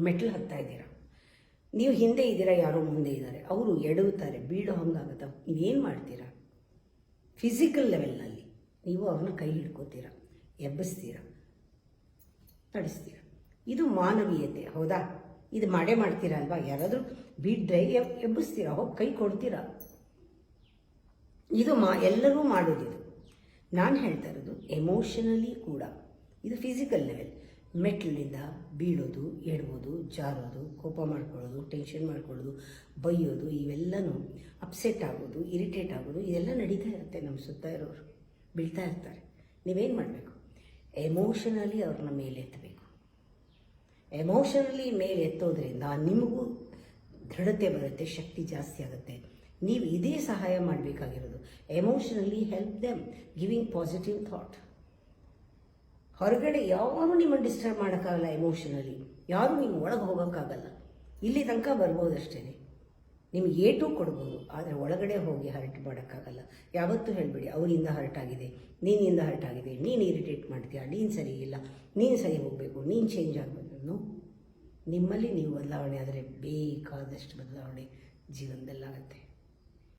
ಮೆಟ್ಲು ಹತ್ತಾ ಇದ್ದೀರಾ, ನೀವು ಹಿಂದೆ ಇದ್ದೀರಾ, ಯಾರೋ ಮುಂದೆ ಇದ್ದಾರೆ, ಅವರು ಎಡವುತ್ತಾರೆ, ಬೀಳೋ ಹಂಗಾಗುತ್ತೆ. ನೀವೇನು ಮಾಡ್ತೀರಾ? ಫಿಸಿಕಲ್ ಲೆವೆಲ್ನಲ್ಲಿ ನೀವು ಅವ್ರನ್ನ ಕೈ ಹಿಡ್ಕೋತೀರಾ, ಎಬ್ಬಿಸ್ತೀರಾ, ನಡೆಸ್ತೀರಾ. ಇದು ಮಾನವೀಯತೆ, ಹೌದಾ? ಇದು ಮಾಡ್ತೀರಾ ಅಲ್ವಾ? ಯಾರಾದರೂ ಬಿಡ್ರೆ ಎಬ್ಬಿಸ್ತೀರಾ, ಹೋಗಿ ಕೈ ಕೊಡ್ತೀರಾ. ಇದು ಎಲ್ಲರೂ ಮಾಡೋದಿದು. ನಾನು ಹೇಳ್ತಾ ಇರೋದು ಎಮೋಷನಲಿ ಕೂಡ. ಇದು ಫಿಸಿಕಲ್ ಲೆವೆಲ್. ಮೆಟ್ಲಿಂದ ಬೀಳೋದು, ಎಡುವುದು, ಜಾರೋದು, ಕೋಪ ಮಾಡ್ಕೊಳ್ಳೋದು, ಟೆನ್ಷನ್ ಮಾಡ್ಕೊಳ್ಳೋದು, ಬೈಯೋದು, ಇವೆಲ್ಲನೂ ಅಪ್ಸೆಟ್ ಆಗೋದು, ಇರಿಟೇಟ್ ಆಗೋದು, ಇದೆಲ್ಲ ನಡೀತಾ ಇರುತ್ತೆ. ನಮ್ಮ ಸುತ್ತ ಇರೋರು ಬೀಳ್ತಾ ಇರ್ತಾರೆ. ನೀವೇನು ಮಾಡಬೇಕು? ಎಮೋಷನಲಿ ಅವ್ರನ್ನ ಮೇಲೆ ಎತ್ತಬೇಕು. ಎಮೋಷನಲಿ ಮೇಲೆ ಎತ್ತೋದ್ರಿಂದ ನಿಮಗೂ ದೃಢತೆ ಬರುತ್ತೆ, ಶಕ್ತಿ ಜಾಸ್ತಿ ಆಗುತ್ತೆ. ನೀವು ಇದೇ ಸಹಾಯ ಮಾಡಬೇಕಾಗಿರೋದು. Emotionally help them, giving positive thought. ಹೊರಗಡೆ ಯಾರು ನಿಮ್ಮನ್ನು ಡಿಸ್ಟರ್ಬ್ ಮಾಡೋಕ್ಕಾಗಲ್ಲ. ಎಮೋಷನಲಿ ಯಾರು ನೀವು ಒಳಗೆ ಹೋಗೋಕ್ಕಾಗಲ್ಲ. ಇಲ್ಲಿ ತನಕ ಬರ್ಬೋದಷ್ಟೇ, ನಿಮ್ಗೆ ಏಟು ಕೊಡ್ಬೋದು, ಆದರೆ ಒಳಗಡೆ ಹೋಗಿ ಹರ್ಟ್ ಮಾಡೋಕ್ಕಾಗಲ್ಲ. ಯಾವತ್ತೂ ಹೇಳಬೇಡಿ ಅವರಿಂದ ಹರ್ಟ್ ಆಗಿದೆ, ನೀನಿಂದ ಹರ್ಟ್ ಆಗಿದೆ, ನೀನು ಇರಿಟೇಟ್ ಮಾಡ್ತೀಯ, ನೀನು ಸರಿ ಇಲ್ಲ, ನೀನು ಸರಿ ಹೋಗಬೇಕು, ನೀನು ಚೇಂಜ್ ಆಗಬೇಕು. ನಿಮ್ಮಲ್ಲಿ ನೀವು ಬದಲಾವಣೆ ಆದರೆ ಬೇಕಾದಷ್ಟು ಬದಲಾವಣೆ ಜೀವನದಲ್ಲಾಗುತ್ತೆ.